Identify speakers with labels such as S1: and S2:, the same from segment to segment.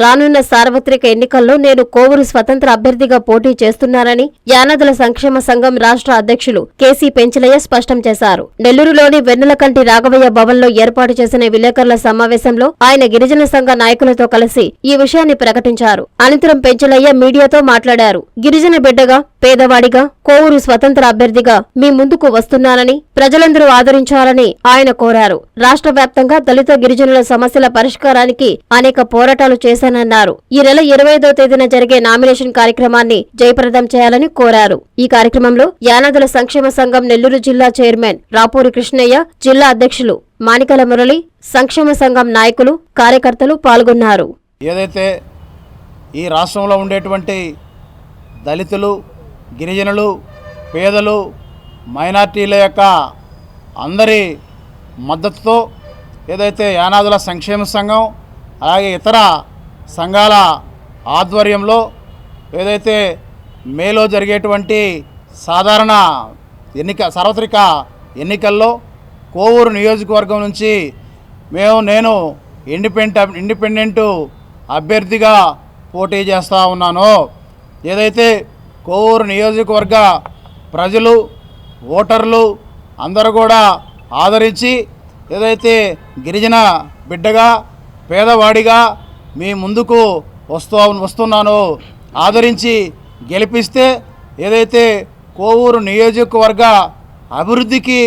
S1: రానున్న సార్వత్రిక ఎన్నికల్లో నేను కోవూరు స్వతంత్ర అభ్యర్థిగా పోటీ చేస్తున్నానని యానాదుల సంక్షేమ సంఘం రాష్ట్ర అధ్యక్షులు కేసీ పెంచలయ్య స్పష్టం చేశారు. నెల్లూరులోని వెన్నెలకంటి రాఘవయ్య భవన్లో ఏర్పాటు చేసిన విలేకరుల సమావేశంలో ఆయన గిరిజన సంఘ నాయకులతో కలిసి ఈ విషయాన్ని ప్రకటించారు. అనంతరం పెంచలయ్య మీడియాతో మాట్లాడారు. గిరిజన బిడ్డగా, పేదవాడిగా కోవూరు స్వతంత్ర అభ్యర్థిగా మీ ముందుకు వస్తున్నానని ప్రజలందరూ ఆదరించాలని ఆయన కోరారు. రాష్ట్ర వ్యాప్తంగా దళిత గిరిజనుల సమస్యల పరిష్కారానికి అనేక పోరాటాలు చేశానన్నారు. ఈ నెల 25వ తేదీన జరిగే నామినేషన్ కార్యక్రమాన్ని జయప్రదం చేయాలని కోరారు. ఈ కార్యక్రమంలో యానాదుల సంక్షేమ సంఘం నెల్లూరు జిల్లా చైర్మన్ రాపూరి కృష్ణయ్య, జిల్లా అధ్యక్షులు మానికల మురళి, సంక్షేమ సంఘం నాయకులు, కార్యకర్తలు పాల్గొన్నారు.
S2: ఏదైతే ఈ రాష్ట్రంలో ఉండేటువంటి దళితులు, గిరిజనులు, పేదలు, మైనార్టీల యొక్క అందరి మద్దతుతో ఏదైతే యానాదుల సంక్షేమ సంఘం అలాగే ఇతర సంఘాల ఆధ్వర్యంలో ఏదైతే మేలో జరిగేటువంటి సార్వత్రిక ఎన్నికల్లో కోవూరు నియోజకవర్గం నుంచి నేను ఇండిపెండెంట్ అభ్యర్థిగా పోటీ చేస్తూ ఉన్నాను. ఏదైతే కోవూరు నియోజకవర్గ ప్రజలు, ఓటర్లు అందరూ కూడా ఆదరించి ఏదైతే గిరిజన బిడ్డగా, పేదవాడిగా మీ ముందుకు వస్తున్నానో ఆదరించి గెలిపిస్తే ఏదైతే కోవూరు నియోజకవర్గ అభివృద్ధికి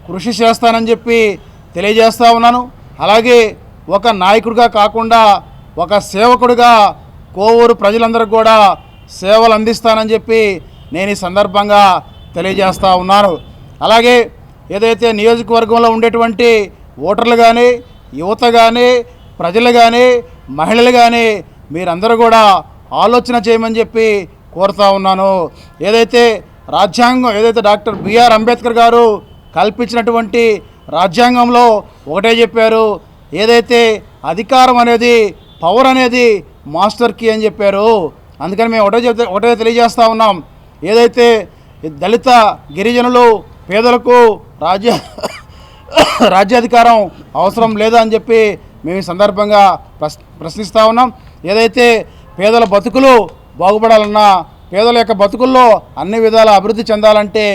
S2: కృషి చేస్తానని చెప్పి తెలియజేస్తూ ఉన్నాను. అలాగే ఒక నాయకుడిగా కాకుండా ఒక సేవకుడిగా కోవూరు ప్రజలందరికీ కూడా సేవలు అందిస్తానని చెప్పి నేను ఈ సందర్భంగా తెలియజేస్తూ ఉన్నాను. అలాగే ఏదైతే నియోజకవర్గంలో ఉండేటువంటి ఓటర్లు కానీ, యువత కానీ, ప్రజలు కానీ, మహిళలు కానీ మీరందరూ కూడా ఆలోచన చేయమని చెప్పి కోరుతూ ఉన్నాను. ఏదైతే రాజ్యాంగం డాక్టర్ బిఆర్ అంబేద్కర్ గారు కల్పించినటువంటి రాజ్యాంగంలో ఒకటే చెప్పారు, ఏదైతే అధికారం అనేది, పవర్ అనేది మాస్టర్ కీ అని చెప్పారు. అందుకని మేము ఒకటే తెలియజేస్తూ ఉన్నాం, ఏదైతే దళిత గిరిజనులు, పేదలకు రాజ్యాధికారం అవసరం లేదా అని చెప్పి మేము ఈ సందర్భంగా ప్రశ్నిస్తూ ఉన్నాం. ఏదైతే పేదల బతుకులు బాగుపడాలన్నా, పేదల యొక్క బతుకుల్లో అన్ని విధాల అభివృద్ధి చెందాలంటే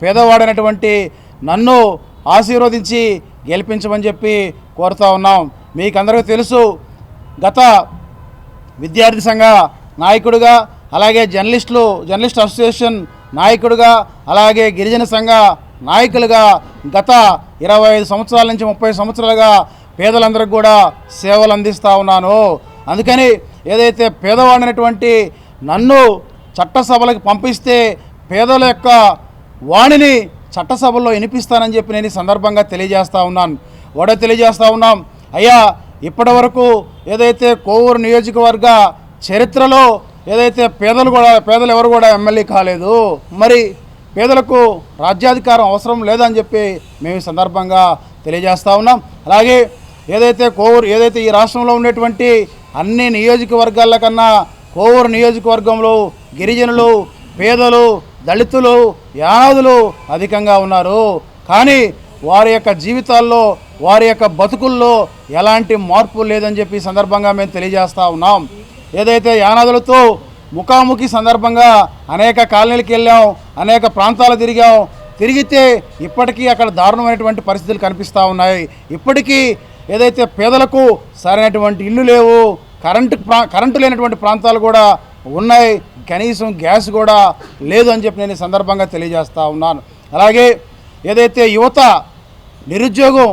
S2: పేదవాడైనటువంటి నన్ను ఆశీర్వదించి గెలిపించమని చెప్పి కోరుతూ ఉన్నాం. మీకు అందరికీ తెలుసు, గత విద్యార్థి సంఘ నాయకుడిగా, అలాగే జర్నలిస్ట్ అసోసియేషన్ నాయకుడిగా, అలాగే గిరిజన సంఘ నాయకులుగా గత 25 సంవత్సరాల నుంచి 30 సంవత్సరాలుగా పేదలందరికీ కూడా సేవలు అందిస్తూ ఉన్నాను. అందుకని ఏదైతే పేదవాడినటువంటి నన్ను చట్టసభలకు పంపిస్తే పేదల యొక్క వాణిని చట్టసభల్లో వినిపిస్తానని చెప్పి నేను ఈ సందర్భంగా తెలియజేస్తూ ఉన్నాం. అయ్యా, ఇప్పటి వరకు ఏదైతే కోవూరు నియోజకవర్గ చరిత్రలో ఏదైతే పేదలు ఎవరు కూడా ఎమ్మెల్యే కాలేదు, మరి పేదలకు రాజ్యాధికారం అవసరం లేదని చెప్పి మేము ఈ సందర్భంగా తెలియజేస్తూ ఉన్నాం. అలాగే ఏదైతే ఈ రాష్ట్రంలో ఉండేటువంటి అన్ని నియోజకవర్గాల కన్నా కోవూరు నియోజకవర్గంలో గిరిజనులు, పేదలు, దళితులు, యానాదులు అధికంగా ఉన్నారు. కానీ వారి యొక్క జీవితాల్లో, వారి యొక్క బతుకుల్లో ఎలాంటి మార్పు లేదని చెప్పి ఈ సందర్భంగా మేము తెలియజేస్తూ ఉన్నాం. ఏదైతే యానాదులతో ముఖాముఖి సందర్భంగా అనేక కాలనీలకు వెళ్ళాం, అనేక ప్రాంతాలు తిరిగితే ఇప్పటికీ అక్కడ దారుణమైనటువంటి పరిస్థితులు కనిపిస్తూ ఉన్నాయి. ఇప్పటికీ ఏదైతే పేదలకు సరైనటువంటి ఇల్లు లేవు, కరెంటు లేనటువంటి ప్రాంతాలు కూడా ఉన్నాయి, కనీసం గ్యాస్ కూడా లేదు అని చెప్పి నేను ఈ సందర్భంగా తెలియజేస్తూ ఉన్నాను. అలాగే ఏదైతే యువత నిరుద్యోగం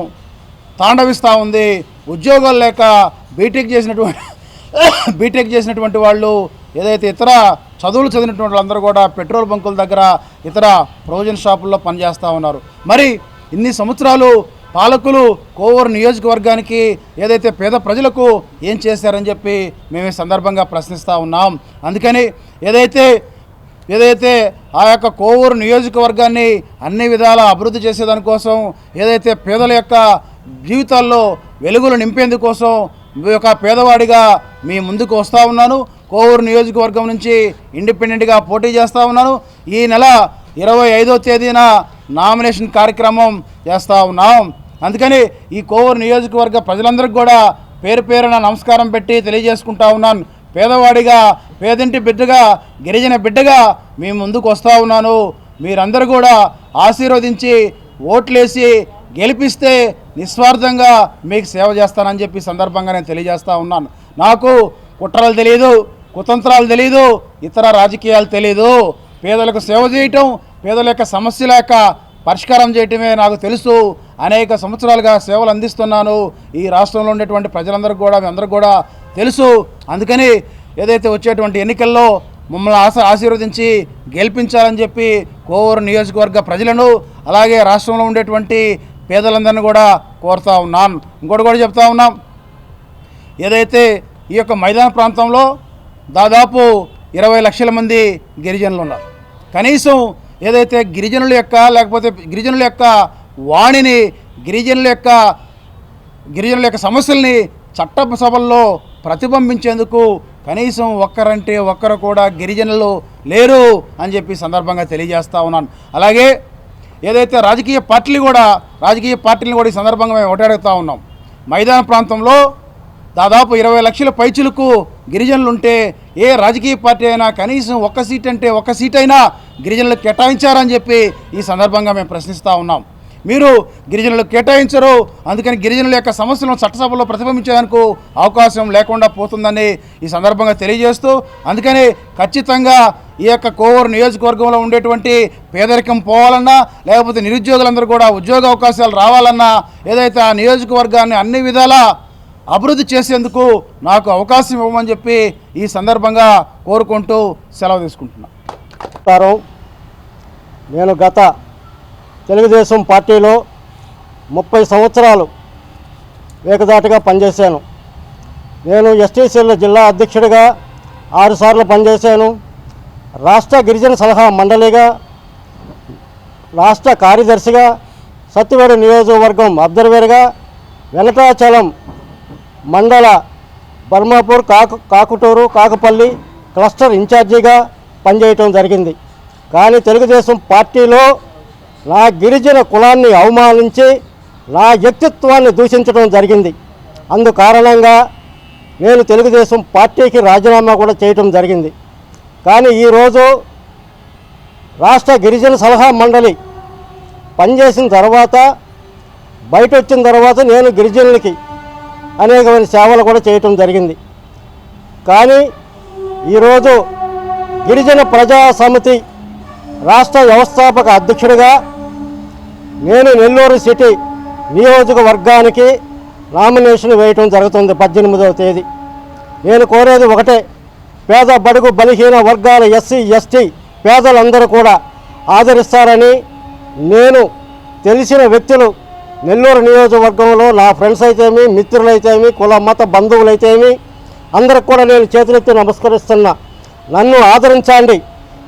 S2: తాండవిస్తూ ఉంది, ఉద్యోగాలు లేక బీటెక్ చేసినటువంటి వాళ్ళు, ఏదైతే ఇతర చదువులు చదివినటువంటి వాళ్ళందరూ కూడా పెట్రోల్ బంకుల దగ్గర, ఇతర ప్రొవిజన్ షాపుల్లో పనిచేస్తూ ఉన్నారు. మరి ఇన్ని సంవత్సరాలు పాలకులు కోవూరు నియోజకవర్గానికి ఏదైతే పేద ప్రజలకు ఏం చేశారని చెప్పి మేము ఈ సందర్భంగా ప్రశ్నిస్తూ ఉన్నాం. అందుకని ఏదైతే ఆ యొక్క కోవూరు నియోజకవర్గాన్ని అన్ని విధాల అభివృద్ధి చేసేదానికోసం, ఏదైతే పేదల యొక్క జీవితాల్లో వెలుగులు నింపేందుకోసం ఒక పేదవాడిగా మీ ముందుకు వస్తూ ఉన్నాను. కోవూరు నియోజకవర్గం నుంచి ఇండిపెండెంట్గా పోటీ చేస్తూ ఉన్నాను. ఈ నెల 25వ తేదీన నామినేషన్ కార్యక్రమం చేస్తూ ఉన్నాం. అందుకని ఈ కోవూరు నియోజకవర్గ ప్రజలందరికీ కూడా పేరు పేరున నమస్కారం పెట్టి తెలియజేసుకుంటా ఉన్నాను. పేదవాడిగా, పేదింటి బిడ్డగా, గిరిజన బిడ్డగా మీ ముందుకు వస్తూ ఉన్నాను. మీరందరూ కూడా ఆశీర్వదించి ఓట్లేసి గెలిపిస్తే నిస్వార్థంగా మీకు సేవ చేస్తానని చెప్పి సందర్భంగా నేను తెలియజేస్తూ ఉన్నాను. నాకు కుట్రలు తెలియదు, కుతంత్రాలు తెలియదు, ఇతర రాజకీయాలు తెలియదు. పేదలకు సేవ చేయటం, పేదల యొక్క సమస్యల యొక్క పరిష్కారం చేయటమే నాకు తెలుసు. అనేక సంవత్సరాలుగా సేవలు అందిస్తున్నాను. ఈ రాష్ట్రంలో ఉండేటువంటి ప్రజలందరికీ కూడా, మీ అందరికీ కూడా తెలుసు. అందుకని ఏదైతే వచ్చేటువంటి ఎన్నికల్లో మమ్మల్ని ఆశీర్వదించి గెలిపించాలని చెప్పి కోవూరు నియోజకవర్గ ప్రజలను, అలాగే రాష్ట్రంలో ఉండేటువంటి పేదలందరినీ కూడా కోరుతూ ఉన్నాను. ఇంకోటి కూడా చెప్తా ఉన్నాం, ఏదైతే ఈ యొక్క మైదాన ప్రాంతంలో దాదాపు 20 లక్షల మంది గిరిజనులు ఉన్నారు. కనీసం ఏదైతే గిరిజనుల యొక్క, లేకపోతే గిరిజనుల యొక్క వాణిని, గిరిజనుల యొక్క సమస్యల్ని చట్టసభల్లో ప్రతిబింబించేందుకు కనీసం ఒక్కరంటే ఒక్కరు కూడా గిరిజనులు లేరు అని చెప్పి సందర్భంగా తెలియజేస్తూ ఉన్నాను. అలాగే ఏదైతే రాజకీయ పార్టీలను కూడా ఈ సందర్భంగా మేము ఒకటి అడుగుతూ ఉన్నాం. మైదాన ప్రాంతంలో దాదాపు 20 లక్షల పైచులకు గిరిజనులు ఉంటే ఏ రాజకీయ పార్టీ అయినా కనీసం ఒక్క సీట్ అయినా గిరిజనులకు కేటాయించారని చెప్పి ఈ సందర్భంగా మేము ప్రశ్నిస్తూ ఉన్నాం. మీరు గిరిజనులకు కేటాయించరు, అందుకని గిరిజనుల యొక్క సమస్యలను చట్టసభలో ప్రతిబింబించేందుకు అవకాశం లేకుండా పోతుందని ఈ సందర్భంగా తెలియజేస్తూ, అందుకని ఖచ్చితంగా ఈ యొక్క కోవూరు నియోజకవర్గంలో ఉండేటువంటి పేదరికం పోవాలన్నా, లేకపోతే నిరుద్యోగులందరూ కూడా ఉద్యోగ అవకాశాలు రావాలన్నా, ఏదైతే ఆ నియోజకవర్గాన్ని అన్ని విధాలా అభివృద్ధి చేసేందుకు నాకు అవకాశం ఇవ్వమని చెప్పి ఈ సందర్భంగా కోరుకుంటూ సెలవు తీసుకుంటున్నాను.
S3: నేను గత తెలుగుదేశం పార్టీలో 30 సంవత్సరాలు ఏకదాటిగా పనిచేశాను. నేను ఎస్టీసీల జిల్లా అధ్యక్షుడిగా 6 సార్లు పనిచేశాను. రాష్ట్ర గిరిజన సలహా మండలిగా, రాష్ట్ర కార్యదర్శిగా, సత్తివేడు నియోజకవర్గం అబ్జర్వర్గా, వెంకటాచలం మండల బర్మాపూర్, కాకుటూరు, కాకుపల్లి క్లస్టర్ ఇన్ఛార్జిగా పనిచేయటం జరిగింది. కానీ తెలుగుదేశం పార్టీలో నా గిరిజన కులాన్ని అవమానించి నా వ్యక్తిత్వాన్ని దూషించడం జరిగింది. అందుకారణంగా నేను తెలుగుదేశం పార్టీకి రాజీనామా కూడా చేయటం జరిగింది. కానీ ఈరోజు రాష్ట్ర గిరిజన సలహా మండలి పనిచేసిన తర్వాత, బయట వచ్చిన తర్వాత నేను గిరిజనులకి అనేకమైన సేవలు కూడా చేయటం జరిగింది. కానీ ఈరోజు గిరిజన ప్రజా సమితి రాష్ట్ర వ్యవస్థాపక అధ్యక్షుడిగా నేను నెల్లూరు సిటీ నియోజకవర్గానికి నామినేషన్ వేయటం జరుగుతుంది 18వ తేదీ. నేను కోరేది ఒకటే, పేద బడుగు బలహీన వర్గాల ఎస్సీ ఎస్టీ పేదలందరూ కూడా ఆదరిస్తారని, నేను తెలిసిన వ్యక్తులు నెల్లూరు నియోజకవర్గంలో నా ఫ్రెండ్స్ అయితేమి, మిత్రులైతేమి, కుల మత బంధువులైతేమి అందరికి కూడా నేను చేతులెత్తి నమస్కరిస్తున్నా. నన్ను ఆదరించండి.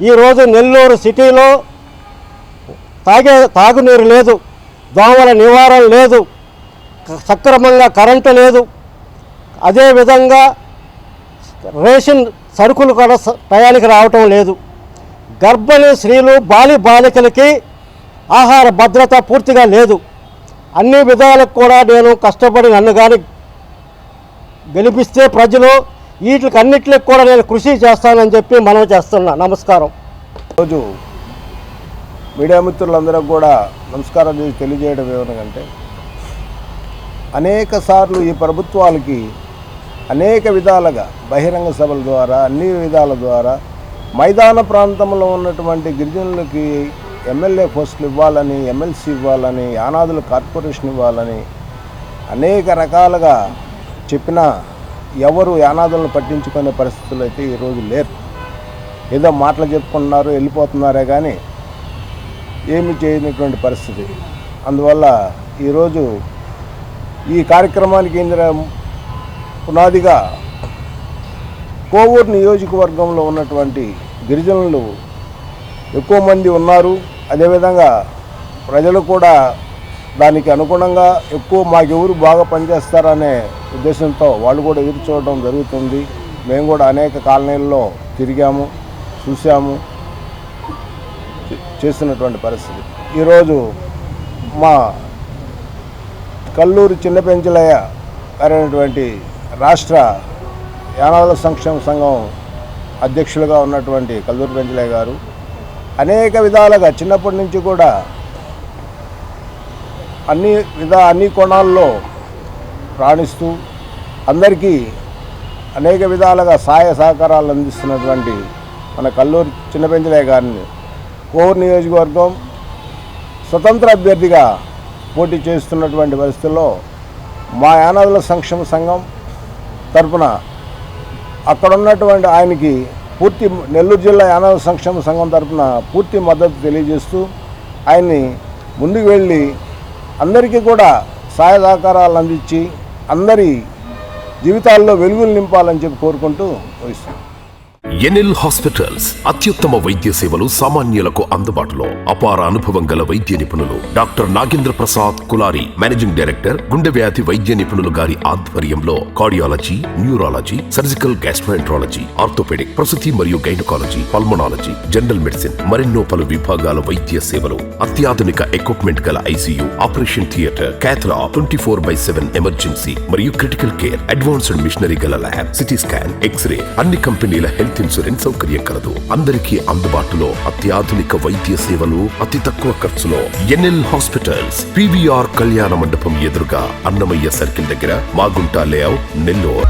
S3: ఈరోజు నెల్లూరు సిటీలో తాగునీరు లేదు, దోమల నివారణ లేదు, సక్రమంగా కరెంటు లేదు, అదేవిధంగా రేషన్ సరుకులు కూడా టయానికి రావటం లేదు. గర్భిణీ స్త్రీలు, బాలికలకి ఆహార భద్రత పూర్తిగా లేదు. అన్ని విధాలకు కూడా నేను కష్టపడి నన్ను కానీ గెలిపిస్తే ప్రజలు వీటికన్నిటికి కూడా నేను కృషి చేస్తానని చెప్పి మనవి చేస్తున్నా. నమస్కారం.
S4: రోజు మీడియా మిత్రులందరికీ కూడా నమస్కారం తెలియజేయడం ఏమనగంటే, అనేక సార్లు ఈ ప్రభుత్వాలకి అనేక విధాలుగా బహిరంగ సభల ద్వారా, అన్ని విధాల ద్వారా మైదాన ప్రాంతంలో ఉన్నటువంటి గిరిజనులకి ఎమ్మెల్యే పోస్టులు ఇవ్వాలని, ఎమ్మెల్సీ ఇవ్వాలని, యానాదుల కార్పొరేషన్ ఇవ్వాలని అనేక రకాలుగా చెప్పినా ఎవరు యానాదులను పట్టించుకునే పరిస్థితులు అయితే ఈరోజు లేరు. ఏదో మాటలు చెప్పుకుంటున్నారు, వెళ్ళిపోతున్నారే కానీ ఏమి చేయనటువంటి పరిస్థితి. అందువల్ల ఈరోజు ఈ కార్యక్రమానికి పునాదిగా కోవూరు నియోజకవర్గంలో ఉన్నటువంటి గిరిజనులు ఎక్కువ మంది ఉన్నారు. అదేవిధంగా ప్రజలు కూడా దానికి అనుగుణంగా మాకెవరు బాగా పనిచేస్తారనే ఉద్దేశంతో వాళ్ళు కూడా ఎదురు చూడడం జరుగుతుంది. మేము కూడా అనేక కాలనీల్లో తిరిగాము, చూసాము, చేస్తున్నటువంటి పరిస్థితి. ఈరోజు మా కల్లూరు చిన్న పెంచలయ్య అయినటువంటి రాష్ట్ర యానాదుల సంక్షేమ సంఘం అధ్యక్షులుగా ఉన్నటువంటి కల్లూరి పెంచలయ్య గారు అనేక విధాలుగా చిన్నప్పటి నుంచి కూడా అన్ని కోణాల్లో రాణిస్తూ అందరికీ అనేక విధాలుగా సహాయ సహకారాలు అందిస్తున్నటువంటి మన కల్లూరి చిన్న పెంచలయ్య గారిని కోవూరు నియోజకవర్గం స్వతంత్ర అభ్యర్థిగా పోటీ చేస్తున్నటువంటి పరిస్థితుల్లో మా యానాదుల సంక్షేమ సంఘం తరపున అక్కడ ఉన్నటువంటి ఆయనకి పూర్తి నెల్లూరు జిల్లా యానాదుల సంక్షేమ సంఘం తరపున పూర్తి మద్దతు తెలియజేస్తూ ఆయన్ని ముందుకు వెళ్ళి అందరికీ కూడా సహాయ సహకారాలు అందించి అందరి జీవితాల్లో వెలుగులు నింపాలని చెప్పి కోరుకుంటూ వహిస్తున్నాం.
S5: ఎన్ఎల్ హాస్పిటల్స్ అత్యుత్తమ వైద్య సేవలు సామాన్యులకు అందుబాటులో. అపార అనుభవం గల వైద్య నిపుణులు doctor Nagendra Prasad Kulari, managing director, గుండె వ్యాధి వైద్య నిపుణులు గారి ఆధ్వర్యంలో cardiology, neurology, surgical gastroenterology, orthopaedic, ప్రసూతి మరియు గైనకాలజీ, పల్మనాలజీ, జనరల్ మెడిసిన్ మరెన్నో పలు విభాగాల వైద్య సేవలు. అత్యాధునిక ఎక్విప్మెంట్ గల ఐసీయూ, ఆపరేషన్ థియేటర్, క్యాథ్లా, 24/7 ఎమర్జెన్సీ మరియు క్రిటికల్ కేర్, అడ్వాన్స్డ్ మిషనరీ గల ల్యాబ్, సిటీ స్కాన్, ఎక్స్రే, అన్ని కంపెనీల హెల్త్ ఇన్సూరెన్స్ సౌకర్యం కలదు. అందరికీ అందుబాటులో అత్యాధునిక వైద్య సేవలు అతి తక్కువ ఖర్చులో. ఎన్ఎల్ హాస్పిటల్స్, PVR కళ్యాణ మండపం ఎదురుగా, అన్నమయ్య సర్కిల్ దగ్గర, మాగుంట లేఅవుట్, నెల్లూరు.